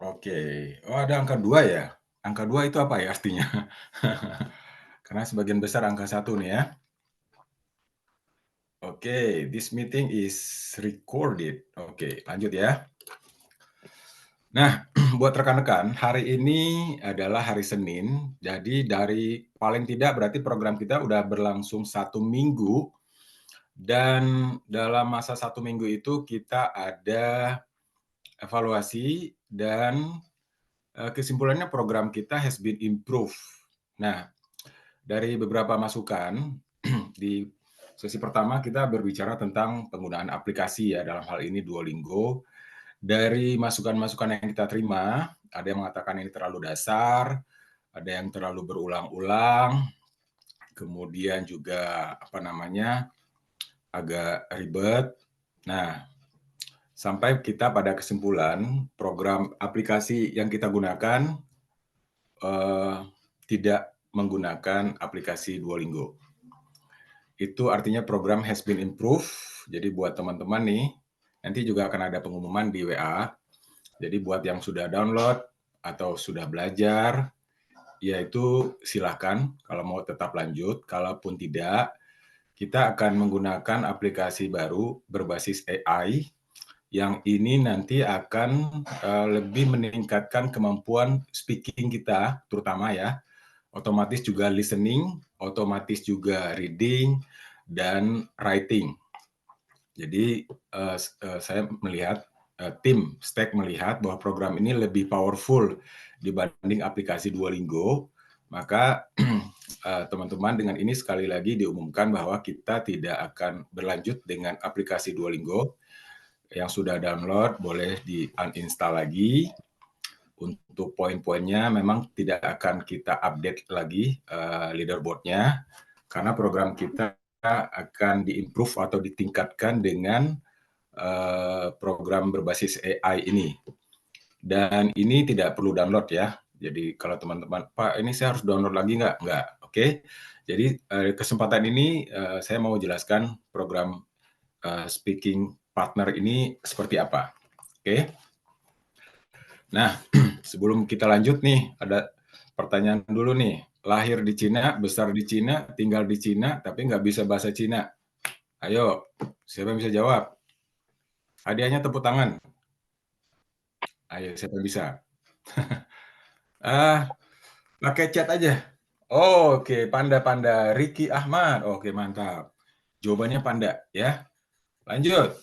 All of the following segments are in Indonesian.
Oke. Oh, ada angka 2 ya? Angka 2 itu apa ya artinya? Karena sebagian besar angka 1 nih ya. Oke, this meeting is recorded. Oke, lanjut ya. Nah, buat rekan-rekan, hari ini adalah hari Senin, jadi dari paling tidak berarti program kita udah berlangsung 1 minggu, dan dalam masa 1 minggu itu kita ada evaluasi dan kesimpulannya program kita has been improved. Nah, dari beberapa masukan di sesi pertama kita berbicara tentang penggunaan aplikasi ya, dalam hal ini Duolingo. Dari masukan-masukan yang kita terima, ada yang mengatakan ini terlalu dasar, ada yang terlalu berulang-ulang, kemudian juga agak ribet. Nah, sampai kita pada kesimpulan program aplikasi yang kita gunakan tidak menggunakan aplikasi Duolingo. Itu artinya program has been improved. Jadi buat teman-teman nih, nanti juga akan ada pengumuman di WA. Jadi buat yang sudah download atau sudah belajar, yaitu silahkan kalau mau tetap lanjut. Kalaupun tidak, kita akan menggunakan aplikasi baru berbasis AI yang ini nanti akan lebih meningkatkan kemampuan speaking kita, terutama ya. Otomatis juga listening, otomatis juga reading, dan writing. Jadi saya melihat, tim Stack melihat bahwa program ini lebih powerful dibanding aplikasi Duolingo, maka teman-teman dengan ini sekali lagi diumumkan bahwa kita tidak akan berlanjut dengan aplikasi Duolingo. Yang sudah download boleh di-uninstall lagi. Untuk poin-poinnya memang tidak akan kita update lagi leaderboard-nya, karena program kita akan di-improve atau ditingkatkan dengan program berbasis AI ini. Dan ini tidak perlu download ya. Jadi kalau teman-teman, Pak ini saya harus download lagi nggak? Nggak, oke. Jadi kesempatan ini saya mau jelaskan program speaking partner ini seperti apa. Oke. Nah, sebelum kita lanjut nih, ada pertanyaan dulu nih. Lahir di Cina, besar di Cina, tinggal di Cina, tapi nggak bisa bahasa Cina. Ayo, siapa yang bisa jawab? Hadiahnya tepuk tangan. Ayo, siapa yang bisa? Pakai chat aja. Oh, oke, Panda. Ricky Ahmad. Oke, mantap. Jawabannya Panda, ya. Lanjut.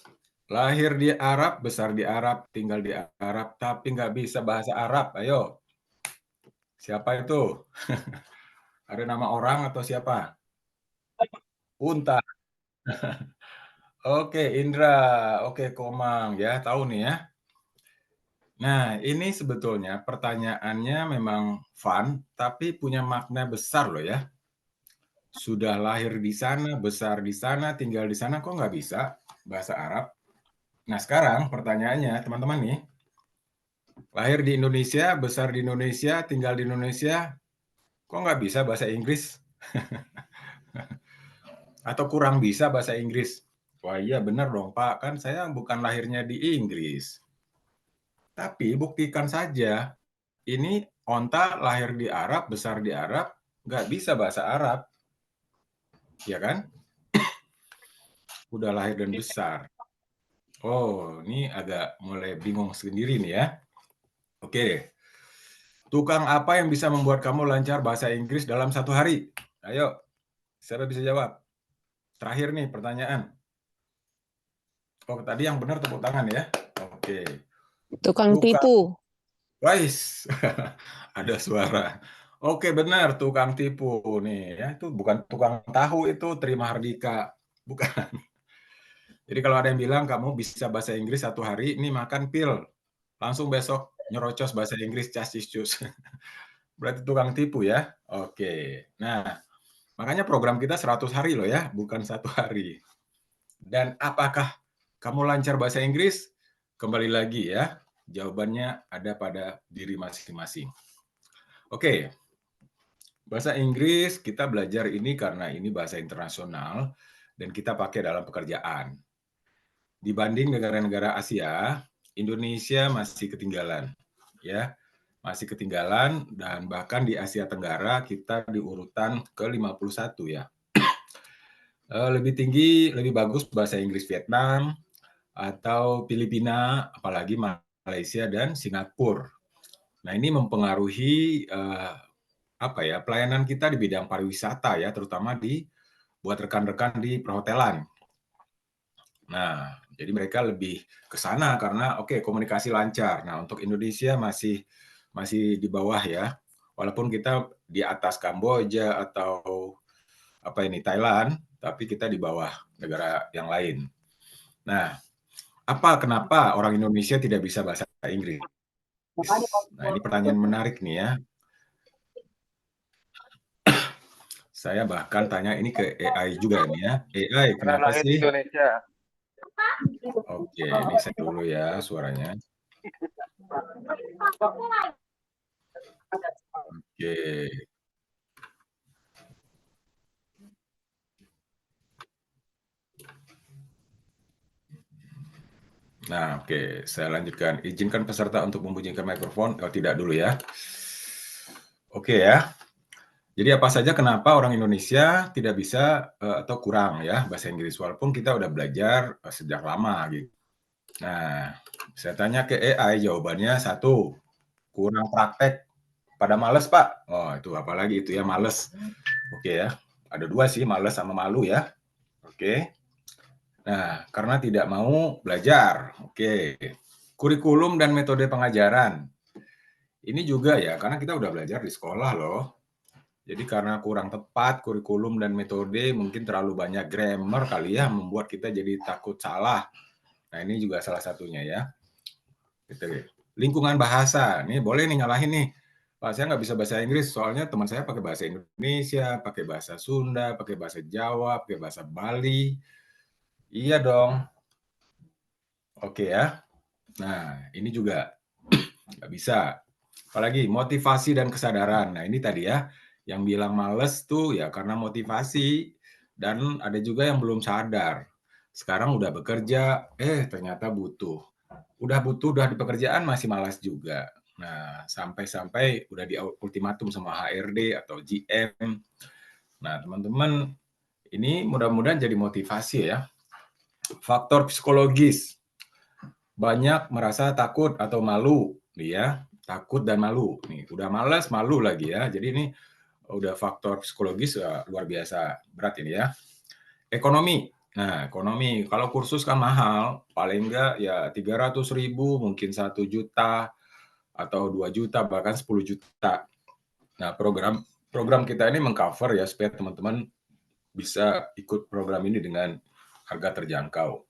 Lahir di Arab, besar di Arab, tinggal di Arab, tapi nggak bisa bahasa Arab. Ayo, siapa itu? Ada nama orang atau siapa? Unta. Oke, Indra. Oke, Komang. Ya, tahu nih ya. Nah, ini sebetulnya pertanyaannya memang fun, tapi punya makna besar loh ya. Sudah lahir di sana, besar di sana, tinggal di sana, kok nggak bisa bahasa Arab? Nah, sekarang pertanyaannya, teman-teman nih, lahir di Indonesia, besar di Indonesia, tinggal di Indonesia, kok nggak bisa bahasa Inggris? Atau kurang bisa bahasa Inggris? Wah iya benar dong Pak, kan saya bukan lahirnya di Inggris. Tapi buktikan saja, ini onta lahir di Arab, besar di Arab, nggak bisa bahasa Arab. Ya kan? Udah lahir dan besar. Oh, ini agak mulai bingung sendiri nih ya. Oke, tukang apa yang bisa membuat kamu lancar bahasa Inggris dalam 1 hari? Ayo, siapa bisa jawab? Terakhir nih pertanyaan. Oh, tadi yang benar tepuk tangan ya. Oke. Tukang Tukang, tipu. guys, ada suara. Oke, benar, tukang tipu nih ya. Itu bukan tukang tahu, itu Terima Hardika. Bukan. Jadi kalau ada yang bilang kamu bisa bahasa Inggris 1 hari, ini makan pil. Langsung besok nyerocos bahasa Inggris cus. Berarti tukang tipu ya. Oke. Nah, makanya program kita 100 hari loh ya, bukan 1 hari. Dan apakah kamu lancar bahasa Inggris? Kembali lagi ya, jawabannya ada pada diri masing-masing. Oke, bahasa Inggris kita belajar ini karena ini bahasa internasional dan kita pakai dalam pekerjaan. Dibanding negara-negara Asia, Indonesia masih ketinggalan, ya. Masih ketinggalan dan bahkan di Asia Tenggara kita di urutan ke-51 ya. Lebih tinggi, lebih bagus bahasa Inggris Vietnam atau Filipina, apalagi Malaysia dan Singapura. Nah, ini mempengaruhi pelayanan kita di bidang pariwisata ya, terutama buat rekan-rekan di perhotelan. Nah, jadi mereka lebih ke sana karena komunikasi lancar. Nah, untuk Indonesia masih di bawah ya. Walaupun kita di atas Kamboja atau Thailand, tapi kita di bawah negara yang lain. Nah, kenapa orang Indonesia tidak bisa bahasa Inggris? Nah, ini pertanyaan menarik nih ya. Saya bahkan tanya ini ke AI juga nih ya. AI, kenapa sih? Indonesia. Oke, ini saya dulu ya suaranya. Oke. Nah, oke, saya lanjutkan. Izinkan peserta untuk membunyikan mikrofon. Oh, tidak dulu ya. Oke ya. Jadi apa saja kenapa orang Indonesia tidak bisa atau kurang ya bahasa Inggris walaupun kita udah belajar sejak lama gitu. Nah, saya tanya ke AI jawabannya satu, kurang praktek. Pada males, Pak. Oh, itu apalagi itu ya males. Oke ya. Ada dua sih, males sama malu ya. Oke. Nah, karena tidak mau belajar. Oke. Kurikulum dan metode pengajaran. Ini juga ya, karena kita udah belajar di sekolah loh. Jadi karena kurang tepat kurikulum dan metode, mungkin terlalu banyak grammar kali ya, membuat kita jadi takut salah. Nah, ini juga salah satunya ya. Gitu. Lingkungan bahasa, nih boleh nih nyalahin nih. Pak, saya nggak bisa bahasa Inggris, soalnya teman saya pakai bahasa Indonesia, pakai bahasa Sunda, pakai bahasa Jawa, pakai bahasa Bali. Iya dong. Oke ya. Nah, ini juga nggak bisa. Apalagi motivasi dan kesadaran. Nah, ini tadi ya, yang bilang males tuh ya karena motivasi. Dan ada juga yang belum sadar. Sekarang udah bekerja, ternyata butuh. Udah di pekerjaan masih malas juga. Nah, sampai-sampai udah di ultimatum sama HRD atau GM. Nah, teman-teman, ini mudah-mudahan jadi motivasi ya. Faktor psikologis. Banyak merasa takut atau malu, ya. Takut dan malu. Nih, udah malas, malu lagi ya. Jadi ini udah faktor psikologis luar biasa berat ini ya. Ekonomi. Nah, ekonomi. Kalau kursus kan mahal, paling enggak ya 300.000, mungkin 1 juta, atau 2 juta, bahkan 10 juta. Nah, program kita ini mengcover ya, supaya teman-teman bisa ikut program ini dengan harga terjangkau.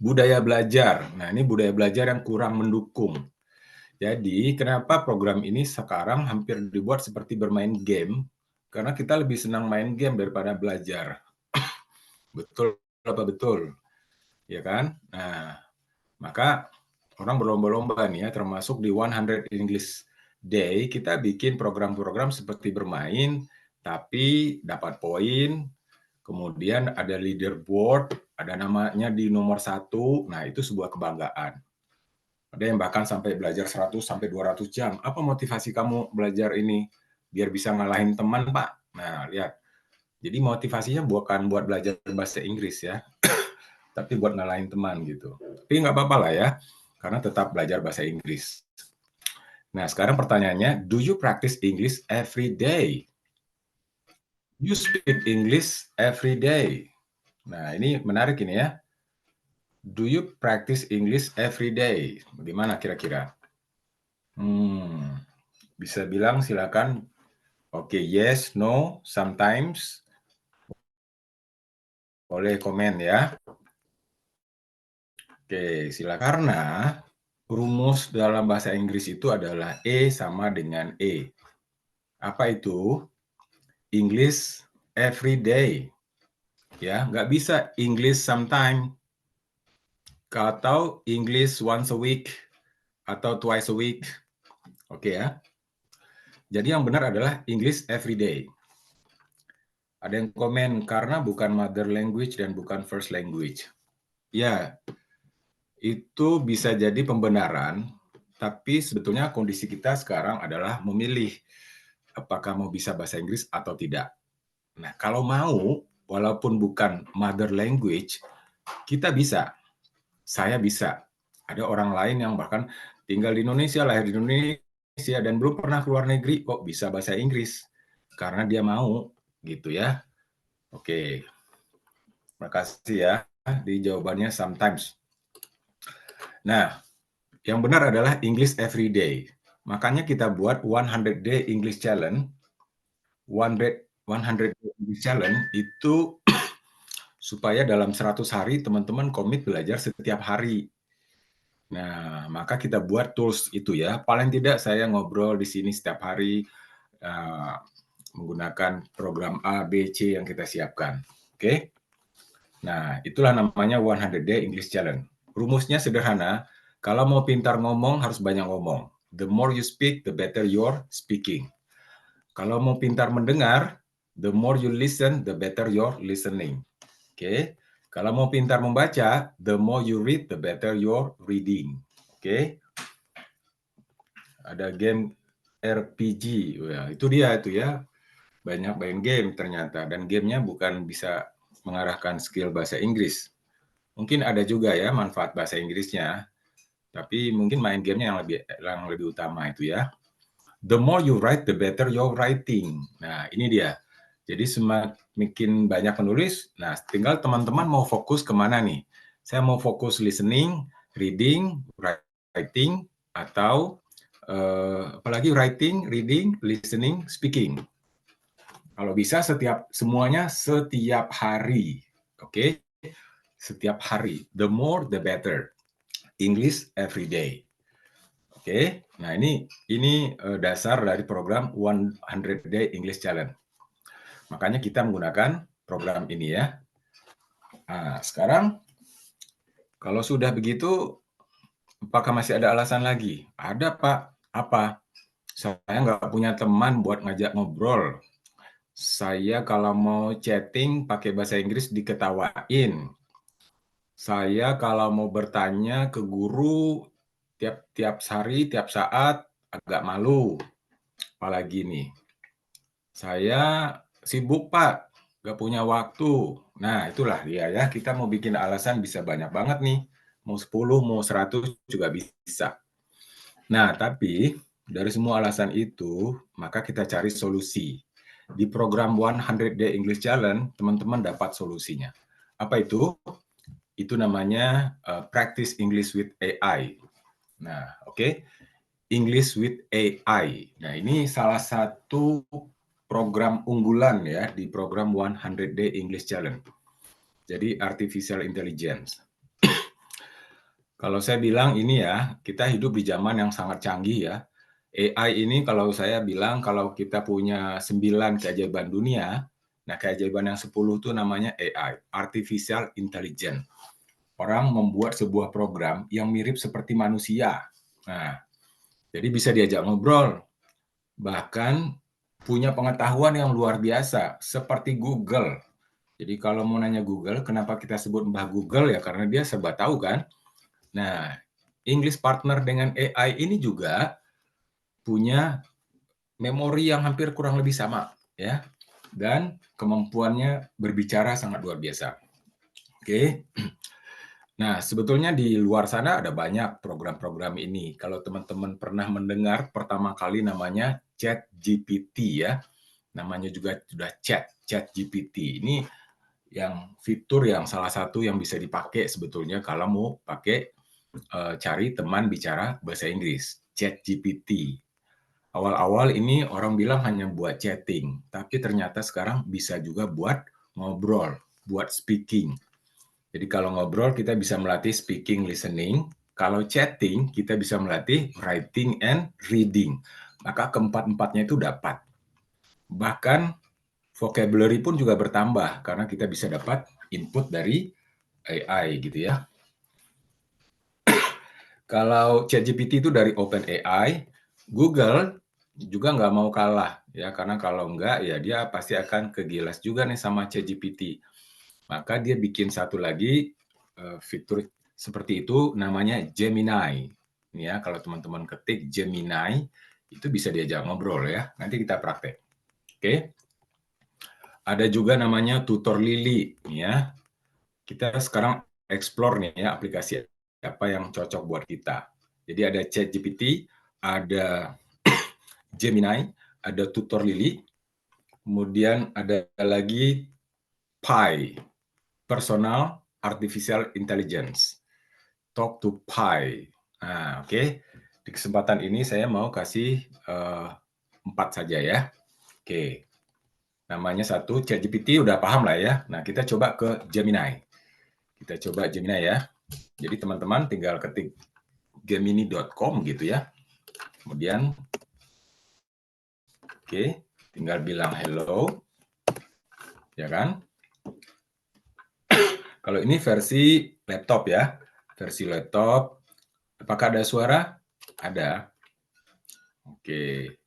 Budaya belajar. Nah, ini budaya belajar yang kurang mendukung. Jadi, kenapa program ini sekarang hampir dibuat seperti bermain game? Karena kita lebih senang main game daripada belajar. Betul apa betul? Ya kan? Nah, maka orang berlomba-lomba nih ya, termasuk di 100 English Day, kita bikin program-program seperti bermain, tapi dapat poin, kemudian ada leaderboard, ada namanya di nomor 1, nah itu sebuah kebanggaan. Ada yang bahkan sampai belajar 100 sampai 200 jam. Apa motivasi kamu belajar ini? Biar bisa ngalahin teman, Pak. Nah, lihat. Jadi motivasinya bukan buat belajar bahasa Inggris ya, tapi buat ngalahin teman gitu. Tapi nggak apa-apa lah ya, karena tetap belajar bahasa Inggris. Nah, sekarang pertanyaannya, do you practice English every day? You speak English every day. Nah, ini menarik ini ya. Do you practice English every day? Bagaimana kira-kira? Bisa bilang silakan. Oke, yes, no, sometimes. Boleh komen ya. Oke, silakan. Karena rumus dalam bahasa Inggris itu adalah E sama dengan E. Apa itu? English every day. Ya, nggak bisa English sometime. Atau English once a week atau twice a week. Oke ya. Jadi yang benar adalah English every day. Ada yang komen karena bukan mother language dan bukan first language. Ya, itu bisa jadi pembenaran, tapi sebetulnya kondisi kita sekarang adalah memilih apakah mau bisa bahasa Inggris atau tidak. Nah, kalau mau, walaupun bukan mother language, kita bisa. Saya bisa. Ada orang lain yang bahkan tinggal di Indonesia, lahir di Indonesia, dan belum pernah keluar negeri, kok bisa bahasa Inggris. Karena dia mau, gitu ya. Oke, makasih ya di jawabannya sometimes. Nah, yang benar adalah English every day. Makanya kita buat 100 Day English Challenge. 100 Day English Challenge itu supaya dalam 100 hari teman-teman komit belajar setiap hari. Nah, maka kita buat tools itu ya. Paling tidak saya ngobrol di sini setiap hari uh, menggunakan program A, B, C yang kita siapkan. Oke. Nah, itulah namanya 100 Day English Challenge. Rumusnya sederhana. Kalau mau pintar ngomong harus banyak ngomong. The more you speak, the better your speaking. Kalau mau pintar mendengar, the more you listen, the better your listening. Oke. Kalau mau pintar membaca, the more you read, the better your reading. Oke. Ada game RPG. Ya, itu dia itu ya. Banyak main game ternyata, dan gamenya bukan bisa mengarahkan skill bahasa Inggris. Mungkin ada juga ya manfaat bahasa Inggrisnya, tapi mungkin main gamenya yang lebih utama itu ya. The more you write, the better your writing. Nah, ini dia. Jadi semakin banyak penulis, nah tinggal teman-teman mau fokus kemana nih. Saya mau fokus listening, reading, writing, atau apalagi writing, reading, listening, speaking. Kalau bisa semuanya setiap hari. Oke? Setiap hari. The more the better. English every day. Oke. Nah, ini dasar dari program 100 Day English Challenge. Makanya kita menggunakan program ini ya. Nah, sekarang kalau sudah begitu, apakah masih ada alasan lagi? Ada, Pak. Apa? Saya nggak punya teman buat ngajak ngobrol. Saya kalau mau chatting pakai bahasa Inggris diketawain. Saya kalau mau bertanya ke guru tiap hari, tiap saat agak malu. Apalagi nih, saya sibuk Pak, nggak punya waktu. Nah itulah dia ya, kita mau bikin alasan bisa banyak banget nih. Mau 10, mau 100 juga bisa. Nah tapi dari semua alasan itu, maka kita cari solusi. Di program 100 Day English Challenge, teman-teman dapat solusinya. Apa itu? Itu namanya Practice English with AI. Nah, oke. English with AI. Nah, ini salah satu program unggulan ya di program 100 Day English Challenge. Jadi artificial intelligence. Kalau saya bilang ini ya, kita hidup di zaman yang sangat canggih ya. AI ini kalau saya bilang kalau kita punya 9 keajaiban dunia, nah keajaiban yang 10 itu namanya AI, artificial intelligence. Orang membuat sebuah program yang mirip seperti manusia. Nah, jadi bisa diajak ngobrol, bahkan punya pengetahuan yang luar biasa, seperti Google. Jadi kalau mau nanya Google, kenapa kita sebut Mbah Google ya? Karena dia serba tahu kan. Nah, English partner dengan AI ini juga punya memori yang hampir kurang lebih sama, ya. Dan kemampuannya berbicara sangat luar biasa. Oke. Nah, sebetulnya di luar sana ada banyak program-program ini. Kalau teman-teman pernah mendengar pertama kali namanya ChatGPT ya. Namanya juga sudah ChatGPT. Ini yang fitur yang salah satu yang bisa dipakai sebetulnya kalau mau pakai cari teman bicara bahasa Inggris, ChatGPT. Awal-awal ini orang bilang hanya buat chatting, tapi ternyata sekarang bisa juga buat ngobrol, buat speaking. Jadi kalau ngobrol kita bisa melatih speaking, listening. Kalau chatting kita bisa melatih writing and reading. Maka keempat-empatnya itu dapat. Bahkan vocabulary pun juga bertambah karena kita bisa dapat input dari AI gitu ya. Kalau ChatGPT itu dari OpenAI, Google juga nggak mau kalah ya karena kalau nggak ya dia pasti akan kegilas juga nih sama ChatGPT. Maka dia bikin satu lagi fitur seperti itu namanya Gemini. Ini ya, kalau teman-teman ketik Gemini, itu bisa diajak ngobrol ya. Nanti kita praktek. Oke. Ada juga namanya Tutor Lily, ya. Kita sekarang explore nih ya aplikasi apa yang cocok buat kita. Jadi ada ChatGPT, ada Gemini, ada Tutor Lily, kemudian ada lagi Pi, Personal Artificial Intelligence. Talk to Pi. Nah, oke. Di kesempatan ini saya mau kasih 4 saja ya. Oke. Namanya satu, ChatGPT udah paham lah ya. Nah, kita coba ke Gemini. Kita coba Gemini ya. Jadi teman-teman tinggal ketik gemini.com gitu ya. Kemudian, oke, tinggal bilang hello. Ya kan? Kalau ini versi laptop ya. Versi laptop. Apakah ada suara? Ada. Oke.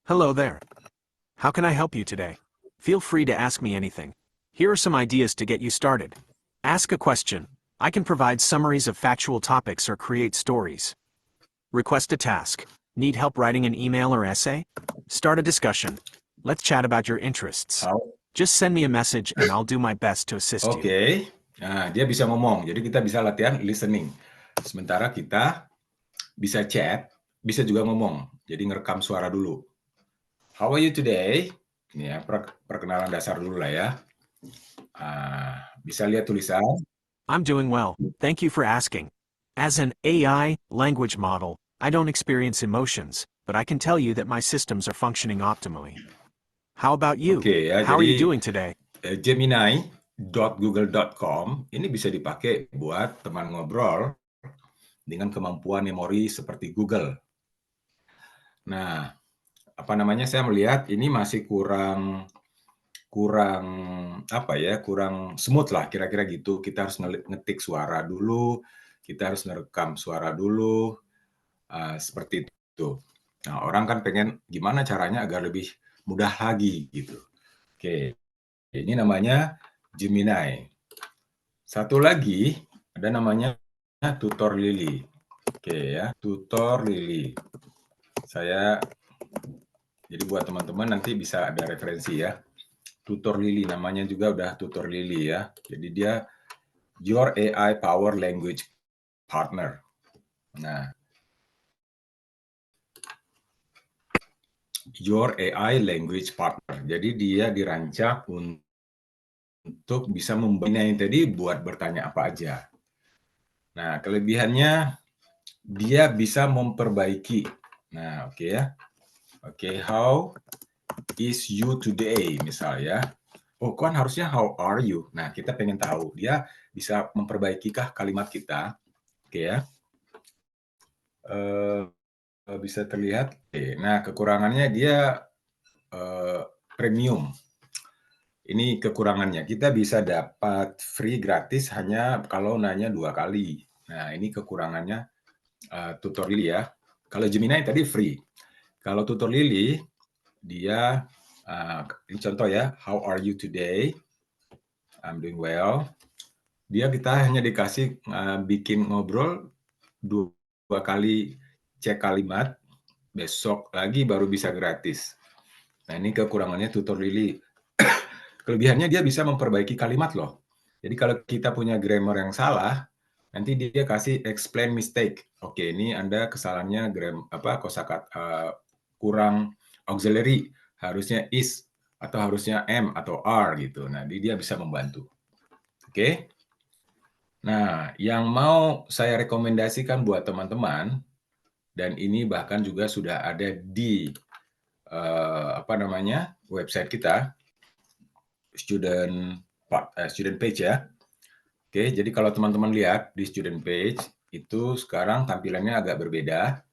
Hello there. How can I help you today? Feel free to ask me anything. Here are some ideas to get you started. Ask a question. I can provide summaries of factual topics or create stories. Request a task. Need help writing an email or essay? Start a discussion. Let's chat about your interests. Just send me a message and I'll do my best to assist you. Oke. Nah, dia bisa ngomong. Jadi kita bisa latihan listening. Sementara kita bisa chat, bisa juga ngomong. Jadi ngerekam suara dulu. How are you today? Ini ya, perkenalan dasar dulu lah ya. Bisa lihat tulisan. I'm doing well. Thank you for asking. As an AI language model, I don't experience emotions, but I can tell you that my systems are functioning optimally. How about you? Oke ya, How are you jadi doing today? Gemini.google.com ini bisa dipakai buat teman ngobrol dengan kemampuan memori seperti Google. Nah, apa namanya, saya melihat ini masih kurang smooth lah kira-kira gitu. Kita harus ngetik suara dulu, kita harus ngerekam suara dulu, seperti itu. Nah, orang kan pengen gimana caranya agar lebih mudah lagi gitu. Oke, ini namanya Gemini. Satu lagi ada namanya Tutor Lily. Oke ya, Tutor Lily. Jadi buat teman-teman nanti bisa ada referensi ya. Tutor Lily namanya juga udah Tutor Lily ya. Jadi dia Your AI Power Language Partner. Nah, Your AI Language Partner. Jadi dia dirancang untuk bisa membina yang tadi buat bertanya apa aja. Nah, kelebihannya dia bisa memperbaiki. Nah, oke ya. Oke, how is you today misalnya. Oh, kan harusnya how are you. Nah, kita pengen tahu dia bisa memperbaikikah kalimat kita. Oke ya. Bisa terlihat. Oke. Nah, kekurangannya dia premium. Ini kekurangannya. Kita bisa dapat free gratis hanya kalau nanya 2 kali. Nah, ini kekurangannya Tutor Lily ya. Kalau Gemini tadi free. Kalau Tutor Lily, dia, ini contoh ya, how are you today? I'm doing well. Kita hanya dikasih bikin ngobrol 2 kali cek kalimat, besok lagi baru bisa gratis. Nah, ini kekurangannya Tutor Lily. Kelebihannya dia bisa memperbaiki kalimat loh. Jadi kalau kita punya grammar yang salah, nanti dia kasih explain mistake. Oke, ini Anda kesalahannya kosakata kurang auxiliary, harusnya is atau harusnya am atau are gitu. Nah, dia bisa membantu. Oke. Nah, yang mau saya rekomendasikan buat teman-teman, dan ini bahkan juga sudah ada di website kita, student page ya. Oke, jadi kalau teman-teman lihat di student page itu sekarang tampilannya agak berbeda.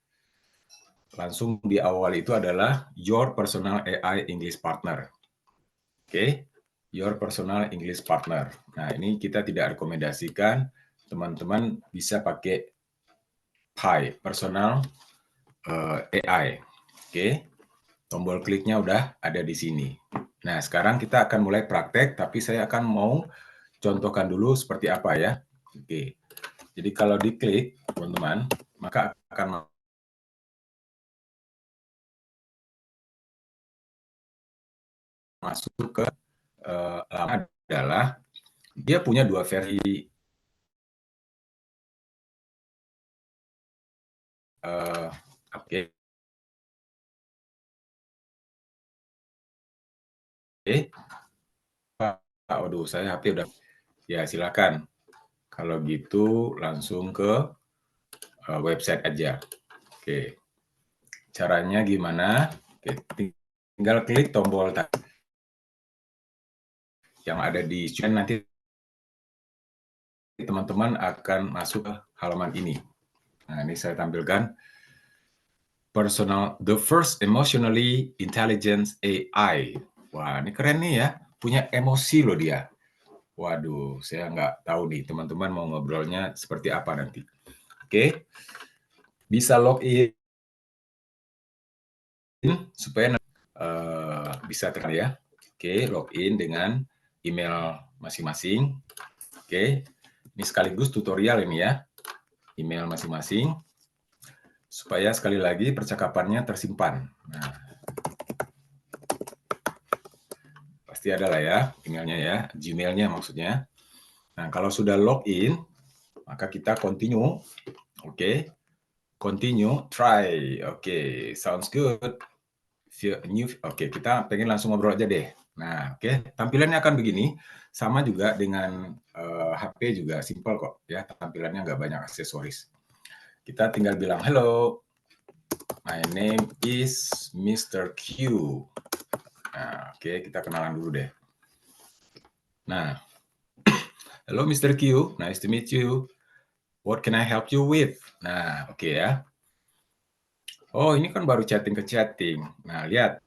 Langsung di awal itu adalah Your Personal AI English Partner. Oke, Your Personal English Partner. Nah, ini kita tidak rekomendasikan teman-teman bisa pakai Pi, Personal AI. Oke, tombol kliknya udah ada di sini. Nah, sekarang kita akan mulai praktek, tapi saya akan mau contohkan dulu seperti apa ya. Oke. Jadi kalau diklik, teman-teman, maka akan masuk ke adalah dia punya 2 versi oke. Waduh, saya HP udah. Ya, silakan. Kalau gitu langsung ke website aja. Oke. Caranya gimana? Oke, tinggal klik tombol yang ada di screen, nanti teman-teman akan masuk ke halaman ini. Nah, ini saya tampilkan the first emotionally intelligent AI. Wah, ini keren nih ya, punya emosi loh dia. Waduh, saya nggak tahu nih teman-teman mau ngobrolnya seperti apa nanti. Oke, bisa login supaya bisa tekan ya. Oke, login dengan email masing-masing. Oke, ini sekaligus tutorial ini ya, email masing-masing supaya sekali lagi percakapannya tersimpan. Nah, pasti ada lah ya emailnya ya, Gmailnya maksudnya. Nah, kalau sudah login, maka kita continue. Oke, continue, try. Oke, sounds good. Oke, kita pengen langsung ngobrol aja deh. Nah, oke, tampilannya akan begini. Sama juga dengan HP juga simple kok ya, tampilannya nggak banyak aksesoris. Kita tinggal bilang, hello, my name is Mr. Q. Nah, oke, kita kenalan dulu deh. Nah, hello Mr. Q, nice to meet you. What can I help you with? Nah, oke ya. Oh, ini kan baru chatting ke chatting. Nah, lihat.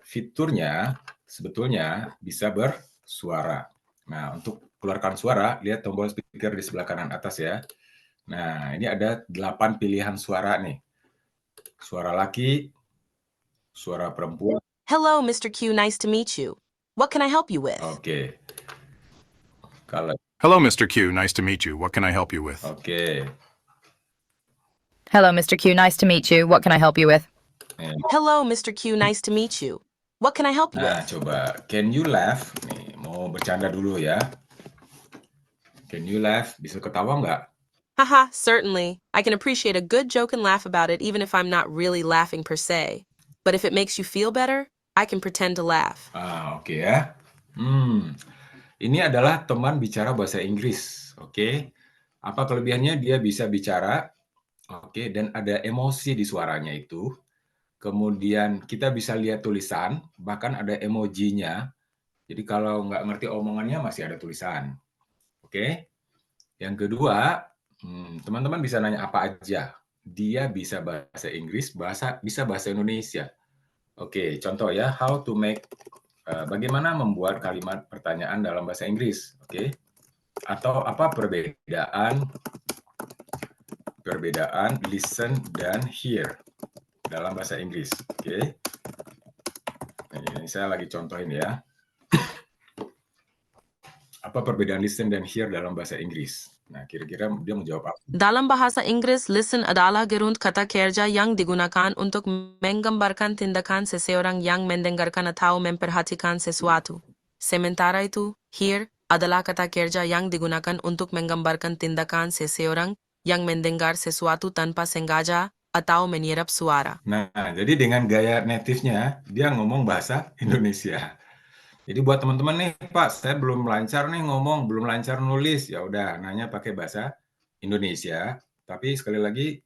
Fiturnya sebetulnya bisa bersuara. Nah, untuk keluarkan suara, lihat tombol speaker di sebelah kanan atas ya. Nah, ini ada 8 pilihan suara nih. Suara laki, suara perempuan. Hello, Mr. Q. Nice to meet you. What can I help you with? Oke. Kalau Hello, Mr. Q. Nice to meet you. What can I help you with? oke. Hello, Mr. Q. Nice to meet you. What can I help you with? Hello, Mr. Q. Nice to meet you. What can I help you Nah, with? coba. Can you laugh? Nih, mau bercanda dulu ya. Can you laugh? Bisa ketawa nggak? Haha, certainly. I can appreciate a good joke and laugh about it even if I'm not really laughing per se. But if it makes you feel better, I can pretend to laugh. Oke ya. Ini adalah teman bicara bahasa Inggris. Oke. Apa kelebihannya? Dia bisa bicara, oke, dan ada emosi di suaranya itu. Kemudian kita bisa lihat tulisan, bahkan ada emojinya. Jadi kalau nggak ngerti omongannya masih ada tulisan. Oke. Yang kedua, teman-teman bisa nanya apa aja. Dia bisa bahasa Inggris, bisa bahasa Indonesia. Oke, contoh ya, bagaimana membuat kalimat pertanyaan dalam bahasa Inggris. Oke. Atau apa perbedaan listen dan hear dalam bahasa Inggris. Oke. Ini saya lagi contohin ya. Apa perbedaan listen dan hear dalam bahasa Inggris? Nah, kira-kira dia mau jawab apa? Dalam bahasa Inggris, listen adalah gerund kata kerja yang digunakan untuk menggambarkan tindakan seseorang yang mendengarkan atau memperhatikan sesuatu. Sementara itu, hear adalah kata kerja yang digunakan untuk menggambarkan tindakan seseorang yang mendengar sesuatu tanpa sengaja atau menyerap suara. Nah, jadi dengan gaya native-nya, dia ngomong bahasa Indonesia. Jadi buat teman-teman nih, Pak, saya belum lancar nih ngomong, belum lancar nulis, ya udah nanya pakai bahasa Indonesia. Tapi sekali lagi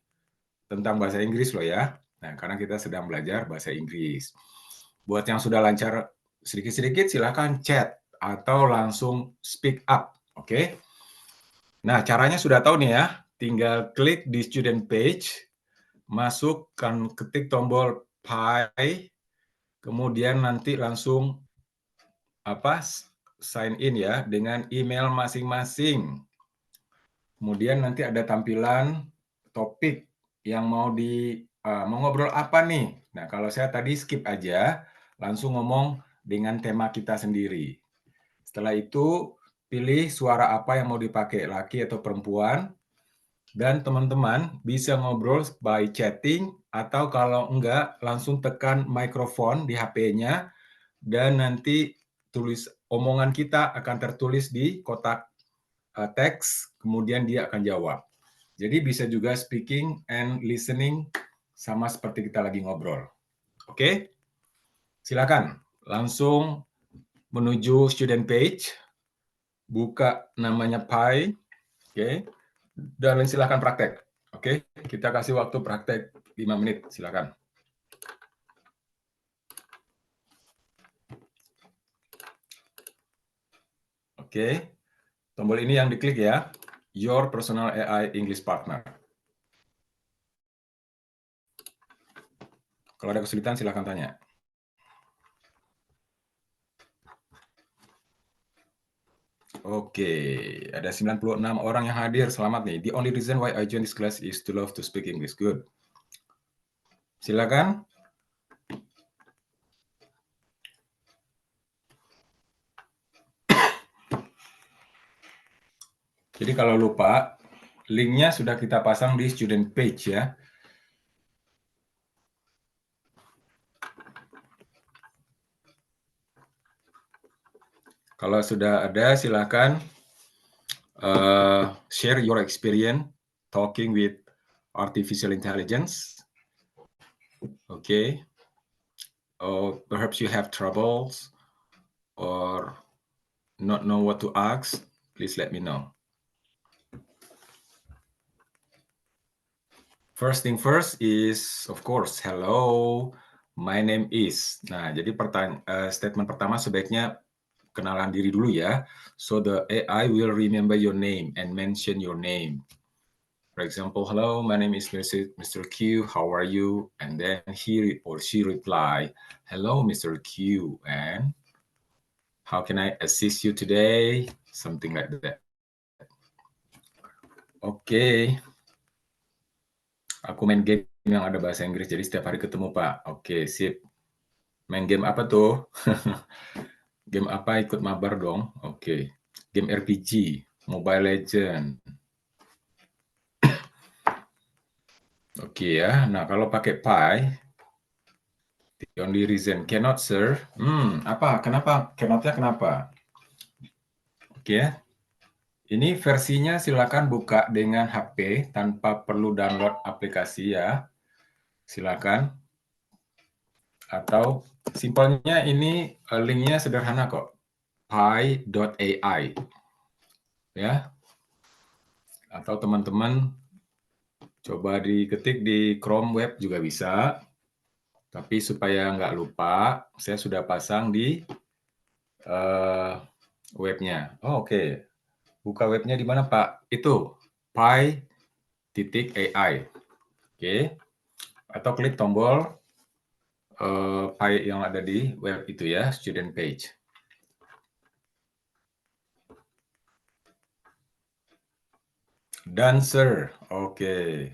tentang bahasa Inggris loh ya. Nah, karena kita sedang belajar bahasa Inggris. Buat yang sudah lancar sedikit-sedikit, silakan chat atau langsung speak up, oke? Nah, caranya sudah tahu nih ya. Tinggal klik di student page, masukkan, ketik tombol Pi, kemudian nanti langsung sign in ya dengan email masing-masing. Kemudian nanti ada tampilan topik yang mau ngobrol apa nih. Nah, kalau saya tadi skip aja, langsung ngomong dengan tema kita sendiri. Setelah itu pilih suara apa yang mau dipakai, laki atau perempuan. Dan teman-teman bisa ngobrol by chatting atau kalau enggak langsung tekan mikrofon di HP-nya dan nanti tulis omongan kita akan tertulis di kotak teks, kemudian dia akan jawab. Jadi bisa juga speaking and listening sama seperti kita lagi ngobrol. Oke? Silakan langsung menuju student page, buka namanya Pi, oke? Dan silakan praktek. Oke, kita kasih waktu praktek 5 menit, silakan. Oke, tombol ini yang diklik ya, Your Personal AI English Partner. Kalau ada kesulitan silakan tanya. Oke, ada 96 orang yang hadir, selamat nih. The only reason why I join this class is to love to speak English. Good. Silakan. Jadi kalau lupa, linknya sudah kita pasang di student page ya. Kalau sudah ada, silakan share your experience talking with artificial intelligence. Okay. Or perhaps you have troubles or not know what to ask. Please let me know. First thing first is, of course, hello, my name is. Nah, jadi statement pertama sebaiknya kenalan diri dulu ya. So the AI will remember your name and mention your name. For example, hello, my name is Mr. Q. How are you? And then he or she reply, hello, Mr. Q. And how can I assist you today? Something like that. Oke. Aku main game yang ada bahasa Inggris, jadi setiap hari ketemu, Pak. Oke, sip. Main game apa tuh? Game apa? Ikut mabar dong. Oke. Game RPG, Mobile Legend. Oke ya. Nah, kalau pakai Pi, the only reason cannot, sir. Apa? Kenapa? Cannot-nya kenapa? Oke ya. Ini versinya silakan buka dengan HP tanpa perlu download aplikasi ya. Silakan. Atau simpelnya ini linknya sederhana kok. Pi.ai. Ya. Atau teman-teman coba diketik di Chrome web juga bisa. Tapi supaya nggak lupa, saya sudah pasang di webnya. Oh, oke. Buka webnya di mana, Pak? Itu pi.ai. Oke. Atau klik tombol Pi yang ada di web itu ya, student page. Dan sir, oke.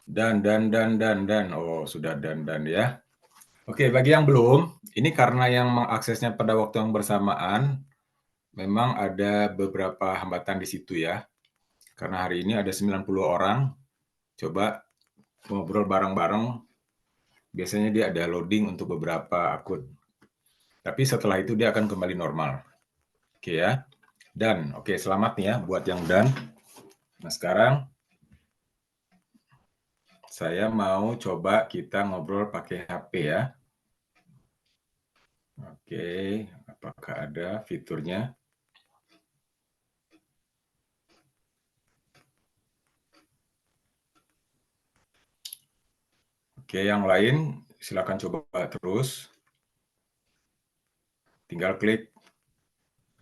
Dan. Oh, sudah dan ya. Oke, bagi yang belum, ini karena yang mengaksesnya pada waktu yang bersamaan, memang ada beberapa hambatan di situ ya. Karena hari ini ada 90 orang, coba ngobrol bareng-bareng, biasanya dia ada loading untuk beberapa akun. Tapi setelah itu dia akan kembali normal. Oke ya. Dan, oke, selamat nih ya buat yang dan. Nah, sekarang saya mau coba kita ngobrol pakai HP ya. Oke, apakah ada fiturnya? Oke, yang lain silakan coba terus. Tinggal klik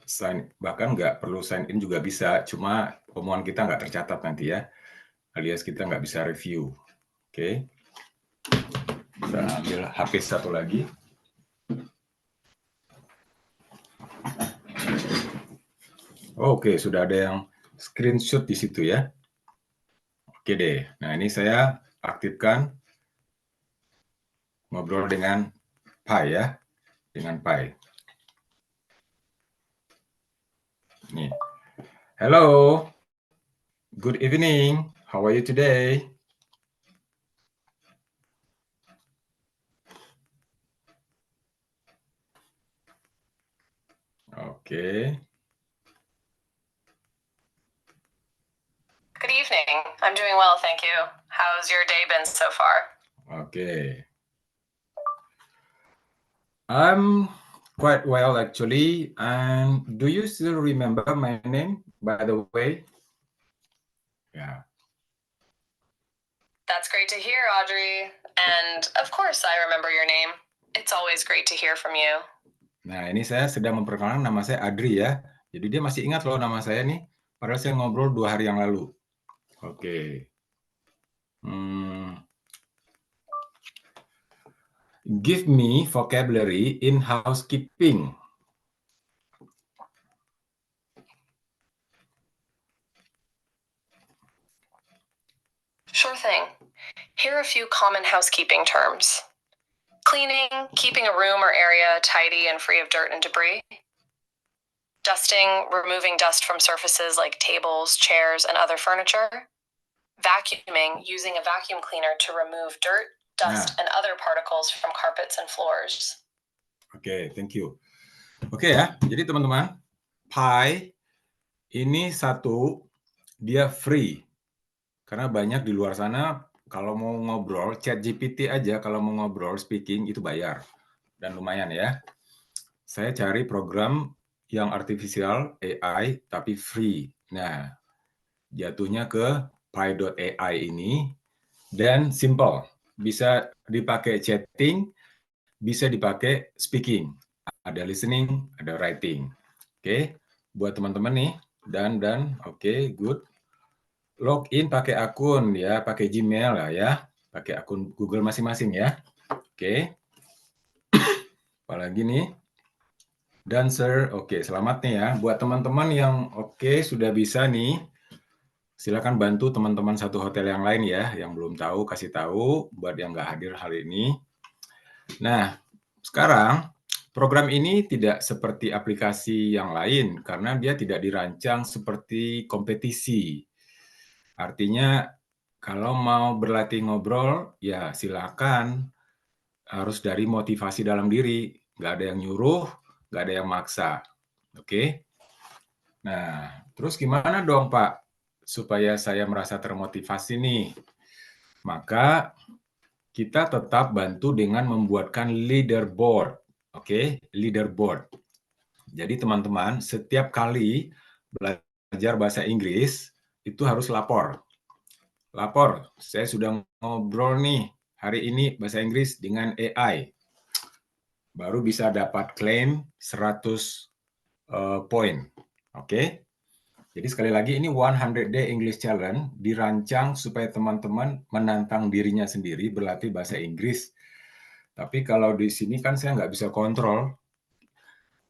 sign, bahkan nggak perlu sign in juga bisa, cuma omongan kita nggak tercatat nanti ya, alias kita nggak bisa review. Oke, kita ambil HP satu lagi. Oke, sudah ada yang screenshot di situ ya. Oke deh, nah ini saya aktifkan ngobrol dengan Pi ya, dengan Pi. Nih. Hello. Good evening. How are you today? Okay. Good evening. I'm doing well, thank you. How's your day been so far? Okay. I'm quite well actually. And do you still remember my name, by the way? Yeah. That's great to hear, Audrey. And of course, I remember your name. It's always great to hear from you. Nah, ini saya sedang memperkenalkan nama saya Adri ya. Jadi dia masih ingat loh nama saya nih. Padahal saya ngobrol 2 hari yang lalu. Oke. Give me vocabulary in housekeeping. Sure thing. Here are a few common housekeeping terms: cleaning, keeping a room or area tidy and free of dirt and debris; dusting, removing dust from surfaces like tables, chairs, and other furniture; vacuuming, using a vacuum cleaner to remove dirt, dust, and other particles from carpets and floors. Oke, thank you. Oke ya, jadi teman-teman, Pi ini satu, dia free. Karena banyak di luar sana, kalau mau ngobrol, ChatGPT aja kalau mau ngobrol, speaking, itu bayar. Dan lumayan ya. Saya cari program yang artificial AI, tapi free. Nah, jatuhnya ke Pi.ai ini, dan simple. Bisa dipakai chatting, bisa dipakai speaking. Ada listening, ada writing. Oke, buat teman-teman nih, dan oke, good. Login pakai akun ya, pakai Gmail lah ya, pakai akun Google masing-masing ya. Oke. Apalagi nih? Dancer, oke, selamat nih ya. Buat teman-teman yang oke sudah bisa nih, silakan bantu teman-teman satu hotel yang lain ya, yang belum tahu kasih tahu buat yang nggak hadir hari ini. Nah, sekarang program ini tidak seperti aplikasi yang lain karena dia tidak dirancang seperti kompetisi. Artinya kalau mau berlatih ngobrol, ya silakan. Harus dari motivasi dalam diri. Nggak ada yang nyuruh, nggak ada yang maksa. Oke? Nah, terus gimana dong Pak? Supaya saya merasa termotivasi nih. Maka kita tetap bantu dengan membuatkan leaderboard. Oke? Leaderboard. Jadi teman-teman, setiap kali belajar bahasa Inggris, itu harus lapor. Lapor, saya sudah ngobrol nih hari ini bahasa Inggris dengan AI. Baru bisa dapat klaim 100 poin. Oke? Jadi sekali lagi ini 100 Day English Challenge dirancang supaya teman-teman menantang dirinya sendiri berlatih bahasa Inggris. Tapi kalau di sini kan saya nggak bisa kontrol.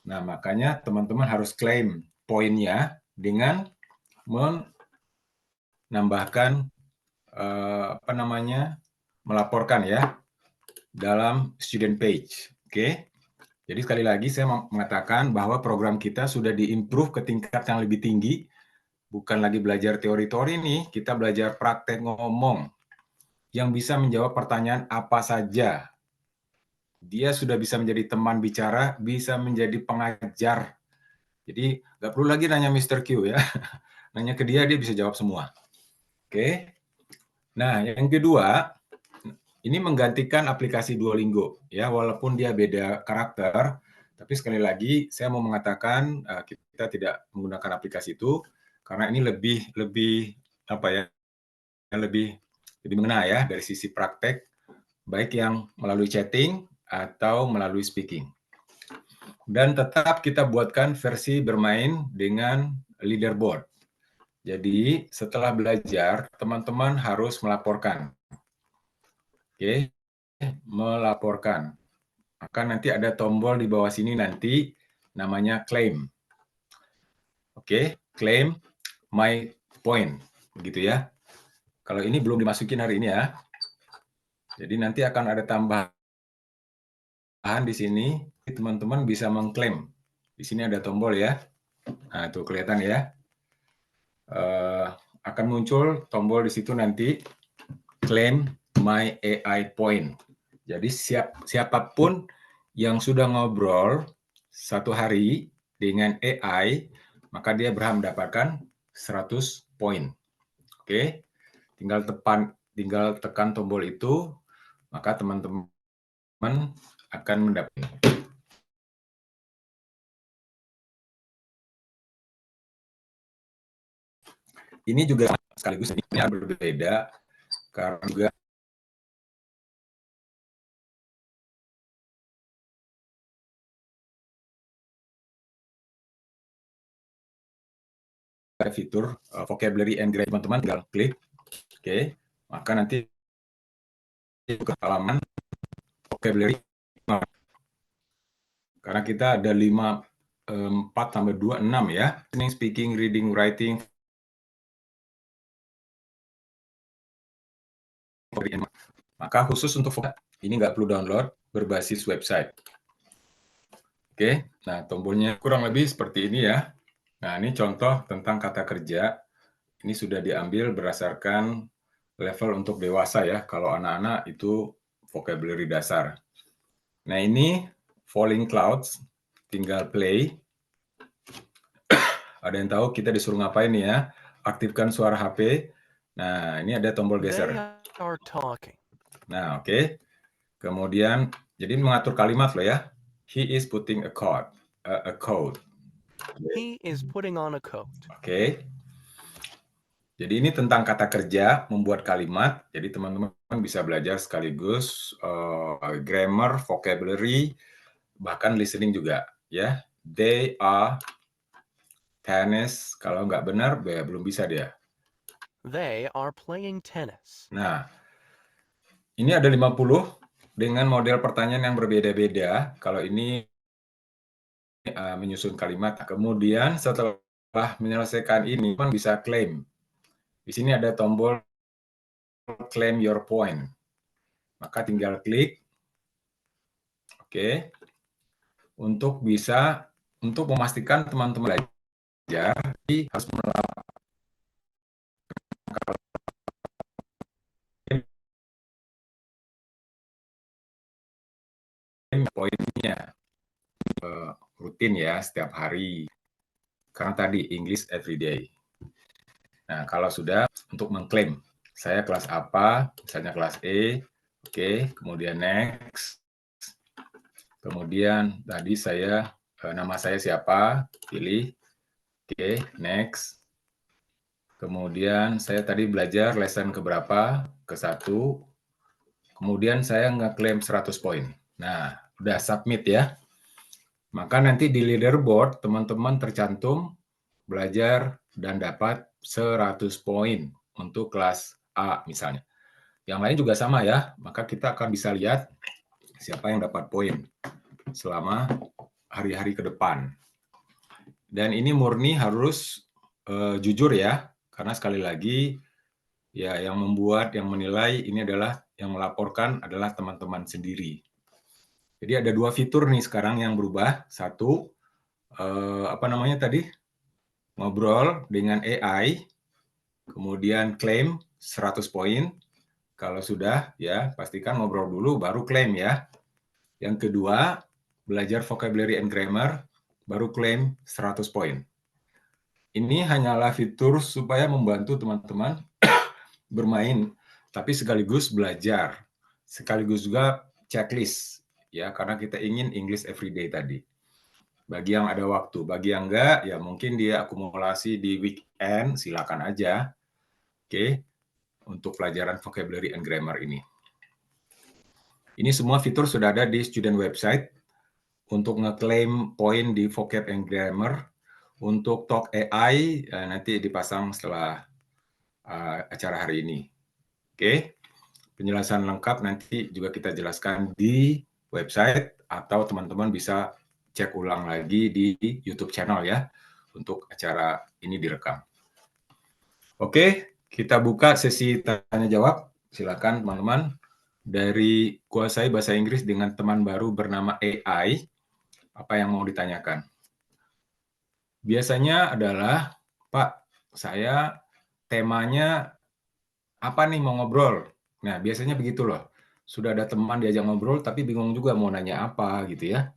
Nah, makanya teman-teman harus klaim poinnya dengan menambahkan melaporkan ya dalam student page. Oke. Jadi sekali lagi saya mengatakan bahwa program kita sudah diimprove ke tingkat yang lebih tinggi. Bukan lagi belajar teori-teori nih, kita belajar praktek ngomong yang bisa menjawab pertanyaan apa saja. Dia sudah bisa menjadi teman bicara, bisa menjadi pengajar. Jadi nggak perlu lagi nanya Mr. Q ya. Nanya ke dia bisa jawab semua. Oke. Nah, yang kedua, ini menggantikan aplikasi Duolingo ya, walaupun dia beda karakter, tapi sekali lagi saya mau mengatakan kita tidak menggunakan aplikasi itu karena ini lebih mengena ya dari sisi praktek, baik yang melalui chatting atau melalui speaking. Dan tetap kita buatkan versi bermain dengan leaderboard. Jadi setelah belajar, teman-teman harus melaporkan. Oke, melaporkan. Maka nanti ada tombol di bawah sini nanti namanya claim. Oke, claim my point. Begitu ya. Kalau ini belum dimasukin hari ini ya. Jadi nanti akan ada tambahan di sini. Teman-teman bisa mengklaim. Di sini ada tombol ya. Nah, itu kelihatan ya. Akan muncul tombol di situ nanti claim my AI point. Jadi siapapun yang sudah ngobrol 1 hari dengan AI, maka dia berhak mendapatkan 100 poin. Oke, tinggal tekan tombol itu, maka teman-teman akan mendapatkan. Ini juga sekaligus ini berbeda karena juga ada fitur vocabulary and grammar, teman-teman tinggal klik, oke, maka nanti ke halaman vocabulary. Karena kita ada 4 tambah 2, 6 ya. Listening, speaking, reading, writing. Maka khusus untuk ini nggak perlu download, berbasis website. Oke, nah tombolnya kurang lebih seperti ini ya. Nah ini contoh tentang kata kerja. Ini sudah diambil berdasarkan level untuk dewasa ya. Kalau anak-anak itu vocabulary dasar. Nah ini Falling Clouds, tinggal play. Ada yang tahu kita disuruh ngapain nih ya? Aktifkan suara HP. Nah, ini ada tombol geser. They are talking. Nah, oke. Kemudian, jadi mengatur kalimat loh ya. He is putting a code. He is putting on a coat. Oke. Jadi ini tentang kata kerja, membuat kalimat. Jadi teman-teman bisa belajar sekaligus grammar, vocabulary, bahkan listening juga ya. They are tennis. Kalau nggak benar, belum bisa dia. They are playing tennis. Nah, ini ada 50 dengan model pertanyaan yang berbeda-beda. Kalau ini menyusun kalimat. Kemudian setelah menyelesaikan ini, teman bisa klaim. Di sini ada tombol claim your point. Maka tinggal klik. Oke. Untuk memastikan teman-teman belajar, harus melakukan poinnya rutin ya setiap hari. Karena tadi English everyday. Nah, kalau sudah untuk mengklaim, saya kelas apa, misalnya kelas E, oke, kemudian next. Kemudian tadi nama saya siapa, pilih, oke, next. Kemudian saya tadi belajar lesson keberapa, ke-1. Kemudian saya ngeklaim 100 poin. Nah, udah submit ya. Maka nanti di leaderboard teman-teman tercantum belajar dan dapat 100 poin untuk kelas A misalnya. Yang lain juga sama ya, maka kita akan bisa lihat siapa yang dapat poin selama hari-hari ke depan. Dan ini murni harus jujur ya, karena sekali lagi ya yang menilai ini adalah yang melaporkan adalah teman-teman sendiri. Jadi ada 2 fitur nih sekarang yang berubah. Satu, ngobrol dengan AI, kemudian klaim 100 poin. Kalau sudah, ya pastikan ngobrol dulu, baru klaim ya. Yang kedua, belajar vocabulary and grammar, baru klaim 100 poin. Ini hanyalah fitur supaya membantu teman-teman bermain, tapi sekaligus belajar. Sekaligus juga checklist, ya karena kita ingin English everyday tadi. Bagi yang ada waktu, bagi yang enggak, ya mungkin dia akumulasi di weekend, silakan aja. Oke, untuk pelajaran vocabulary and grammar ini. Ini semua fitur sudah ada di student website untuk ngeklaim poin di vocab and grammar. Untuk Talk AI nanti dipasang setelah acara hari ini. Oke, penjelasan lengkap nanti juga kita jelaskan di website atau teman-teman bisa cek ulang lagi di YouTube channel ya untuk acara ini direkam. Oke, kita buka sesi tanya jawab. Silakan teman-teman dari Kuasai Bahasa Inggris dengan teman baru bernama AI. Apa yang mau ditanyakan? biasanya adalah, Pak, saya temanya apa nih mau ngobrol. Nah, biasanya begitu loh. Sudah ada teman diajak ngobrol, tapi bingung juga mau nanya apa gitu ya.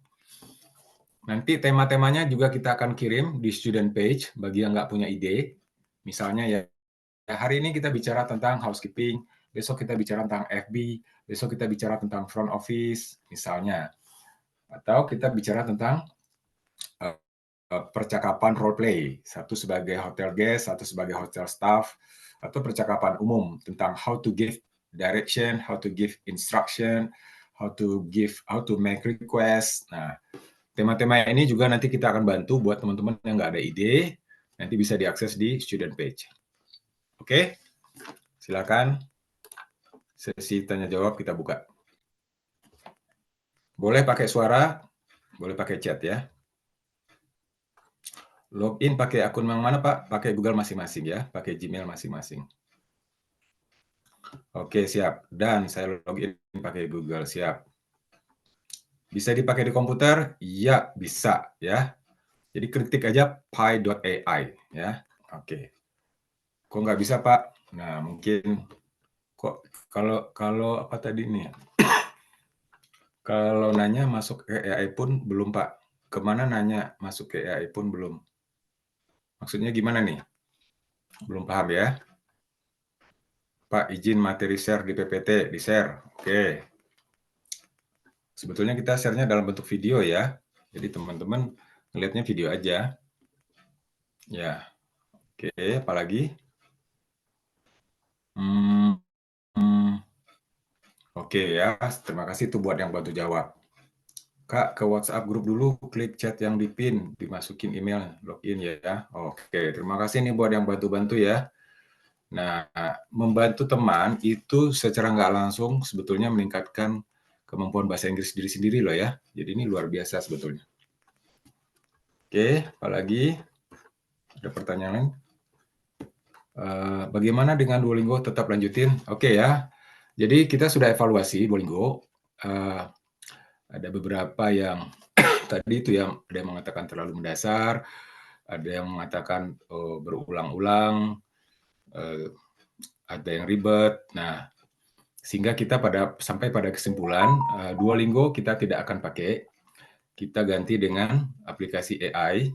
Nanti tema-temanya juga kita akan kirim di student page bagi yang nggak punya ide. Misalnya ya, hari ini kita bicara tentang housekeeping, besok kita bicara tentang FB, besok kita bicara tentang front office, misalnya. Atau kita bicara tentang percakapan role play, satu sebagai hotel guest, satu sebagai hotel staff, atau percakapan umum tentang how to give direction, how to give instruction, how to make request. Nah, tema-tema ini juga nanti kita akan bantu buat teman-teman yang nggak ada ide, nanti bisa diakses di student page. Oke, silakan sesi tanya jawab kita buka. Boleh pakai suara, boleh pakai chat ya. Login pakai akun yang mana, Pak? Pakai Google masing-masing ya, pakai Gmail masing-masing. Oke, siap. Dan saya login pakai Google, siap. Bisa dipakai di komputer? Ya, bisa ya. Jadi ketik aja pi.ai ya. Oke. Kok nggak bisa, Pak? Nah, mungkin kok kalau apa tadi nih? Kalau nanya masuk ke AI pun belum, Pak. Kemana nanya masuk ke AI pun belum. Maksudnya gimana nih? Belum paham ya? Pak, izin materi share di PPT, di-share. Oke. Sebetulnya kita share-nya dalam bentuk video ya. Jadi teman-teman ngelihatnya video aja. Ya. Oke, apalagi? Oke ya, terima kasih tuh buat yang bantu jawab. Kak, ke WhatsApp grup dulu, klik chat yang di pin, dimasukin email, login ya. Oke, terima kasih nih buat yang bantu-bantu ya. Nah, membantu teman itu secara nggak langsung sebetulnya meningkatkan kemampuan bahasa Inggris diri sendiri loh ya. Jadi ini luar biasa sebetulnya. Oke, apalagi? Ada pertanyaan lain? Bagaimana dengan Duolingo tetap lanjutin? Oke ya, jadi kita sudah evaluasi Duolingo. Ada beberapa yang tadi itu yang ada yang mengatakan terlalu mendasar, ada yang mengatakan berulang-ulang, ada yang ribet. Nah, sehingga kita sampai pada kesimpulan Duolingo kita tidak akan pakai. Kita ganti dengan aplikasi AI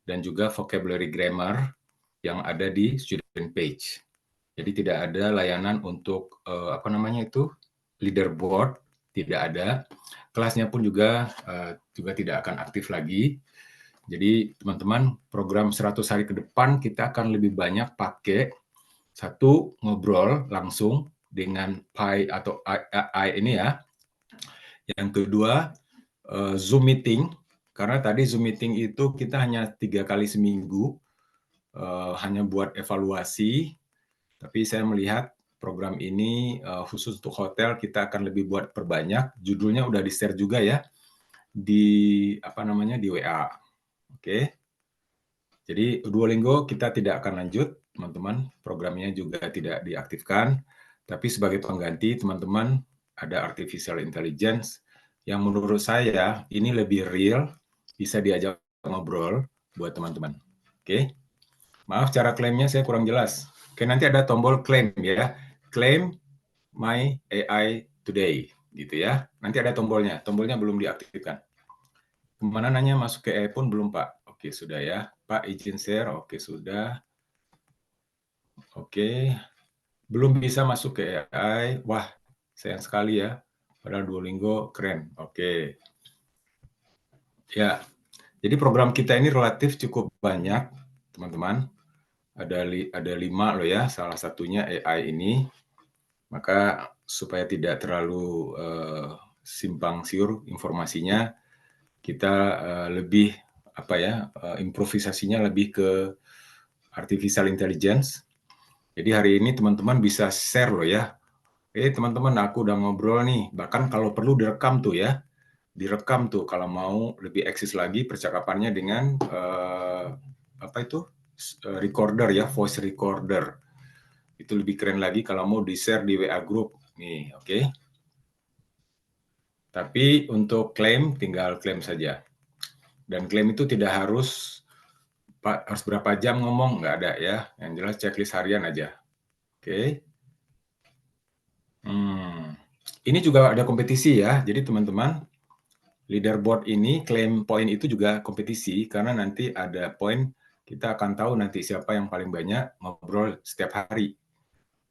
dan juga vocabulary grammar yang ada di student page. Jadi tidak ada layanan untuk leaderboard, tidak ada. Kelasnya pun juga tidak akan aktif lagi. Jadi teman-teman, program 100 hari ke depan kita akan lebih banyak pakai satu ngobrol langsung dengan Pi atau AI ini ya. Yang kedua, Zoom meeting, karena tadi Zoom meeting itu kita hanya 3 kali seminggu, hanya buat evaluasi, tapi saya melihat program ini khusus untuk hotel kita akan lebih buat perbanyak. Judulnya udah di-share juga ya di di WA. Oke. Jadi Duolingo kita tidak akan lanjut, teman-teman. Programnya juga tidak diaktifkan. Tapi sebagai pengganti, teman-teman, ada artificial intelligence yang menurut saya ini lebih real, bisa diajak ngobrol buat teman-teman. Oke. Maaf, cara klaimnya saya kurang jelas. Oke, nanti ada tombol claim ya. Claim my AI today gitu ya. Nanti ada tombolnya. Tombolnya belum diaktifkan. Kemana nanya masuk ke AI pun belum, Pak. Oke, sudah ya. Pak, izin share. Oke, sudah. Oke. Belum bisa masuk ke AI. Wah, sayang sekali ya. Padahal Duolingo keren. Oke. Ya. Jadi program kita ini relatif cukup banyak, teman-teman. Ada 5 loh ya, salah satunya AI ini. Maka supaya tidak terlalu simpang siur informasinya, kita lebih improvisasinya lebih ke artificial intelligence. Jadi hari ini teman-teman bisa share loh ya. Teman-teman, aku udah ngobrol nih, bahkan kalau perlu direkam tuh ya. Direkam tuh kalau mau lebih eksis lagi percakapannya dengan recorder ya, voice recorder. Itu lebih keren lagi kalau mau di-share di WA group. Nih, oke. Tapi untuk klaim, tinggal klaim saja. Dan klaim itu tidak harus Pak harus berapa jam ngomong, nggak ada ya. Yang jelas checklist harian aja. Oke. Ini juga ada kompetisi ya. Jadi teman-teman, leaderboard ini, claim point itu juga kompetisi karena nanti ada poin, kita akan tahu nanti siapa yang paling banyak ngobrol setiap hari.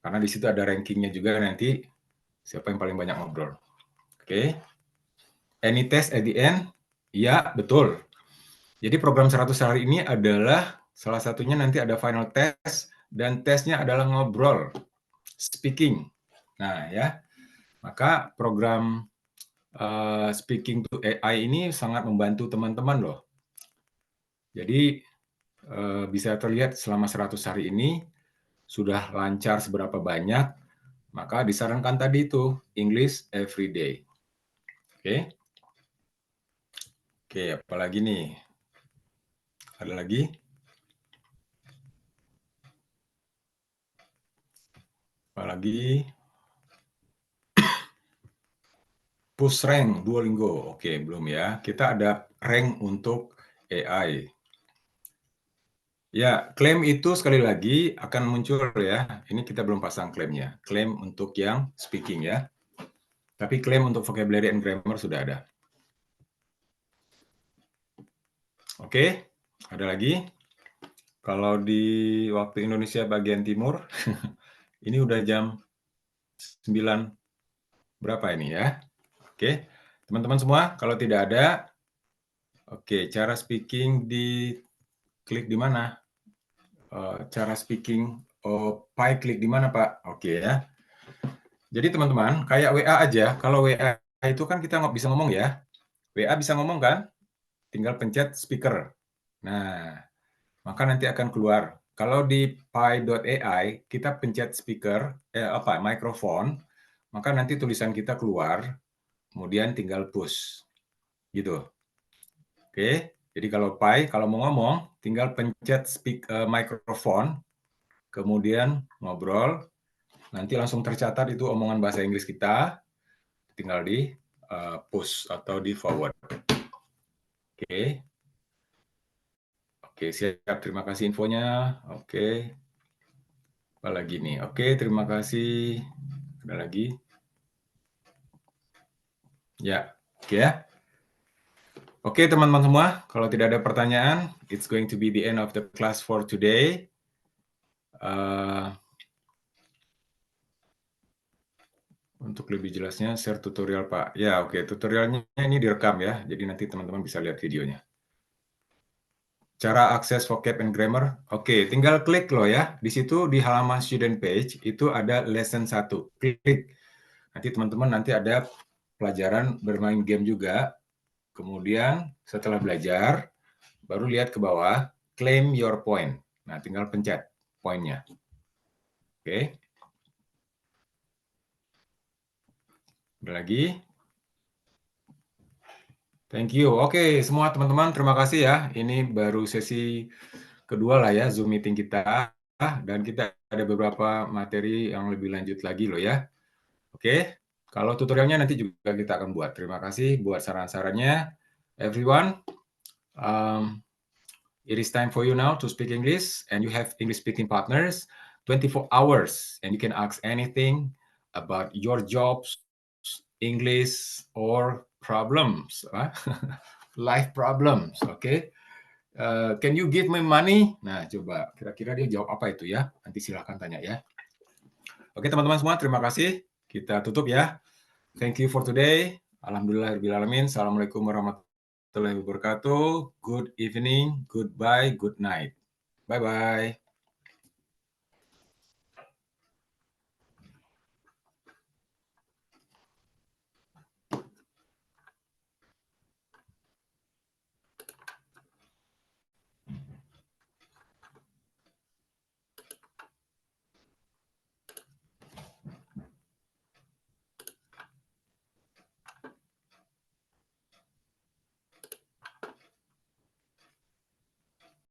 Karena di situ ada rankingnya juga nanti siapa yang paling banyak ngobrol. Oke. Any test at the end? Ya, betul. Jadi program 100 hari ini adalah salah satunya nanti ada final test dan tesnya adalah ngobrol, speaking. Nah ya, maka program Speaking to AI ini sangat membantu teman-teman loh. Jadi bisa terlihat selama 100 hari ini sudah lancar seberapa banyak, maka disarankan tadi itu English every day. Oke. Oke, apalagi nih? Ada lagi? Apalagi? Push rank Duolingo. Oke, belum ya. Kita ada rank untuk AI. Ya, klaim itu sekali lagi akan muncul ya. Ini kita belum pasang klaimnya. Klaim untuk yang speaking ya. Tapi klaim untuk vocabulary and grammar sudah ada. Oke, ada lagi. Kalau di waktu Indonesia bagian timur, ini udah jam 9 berapa ini ya. Oke, teman-teman semua, kalau tidak ada, oke, cara speaking klik di mana? Cara speaking, Pi klik di mana Pak? Oke ya. Jadi teman-teman, kayak WA aja, kalau WA itu kan kita nggak bisa ngomong ya. WA bisa ngomong kan? Tinggal pencet speaker. Nah, maka nanti akan keluar. Kalau di Pi.ai, kita pencet speaker, mikrofon, maka nanti tulisan kita keluar, kemudian tinggal push. Gitu. Oke, jadi kalau Pi, kalau mau ngomong, tinggal pencet mikrofon, kemudian ngobrol, nanti langsung tercatat itu omongan bahasa Inggris kita, tinggal di push atau di forward. Oke. Oke, siap. Terima kasih infonya. Oke. Apa lagi nih? Oke, terima kasih. Ada lagi? Ya, oke ya. Oke, teman-teman semua, kalau tidak ada pertanyaan, it's going to be the end of the class for today. Untuk lebih jelasnya, share tutorial, Pak. Ya, oke. Tutorialnya ini direkam ya, jadi nanti teman-teman bisa lihat videonya. Cara akses vocab and grammar, oke. Tinggal klik loh ya. Di situ di halaman student page, itu ada lesson 1. Klik. Nanti teman-teman nanti ada pelajaran bermain game juga. Kemudian setelah belajar, baru lihat ke bawah, claim your point. Nah, tinggal pencet poinnya. Oke. Ada lagi? Thank you. Oke, semua teman-teman terima kasih ya. Ini baru sesi kedua lah ya Zoom meeting kita. Dan kita ada beberapa materi yang lebih lanjut lagi loh ya. Oke, kalau tutorialnya nanti juga kita akan buat. Terima kasih buat saran-sarannya. Everyone, it is time for you now to speak English, and you have English speaking partners 24 hours, and you can ask anything about your jobs, English, or problems, life problems. Okay, can you give me money? Nah, coba kira-kira dia jawab apa itu ya? Nanti silahkan tanya ya. Oke, teman-teman semua, terima kasih. Kita tutup ya. Thank you for today. Alhamdulillahirrahmanirrahim. Assalamualaikum warahmatullahi wabarakatuh. Good evening, goodbye, good night. Bye-bye.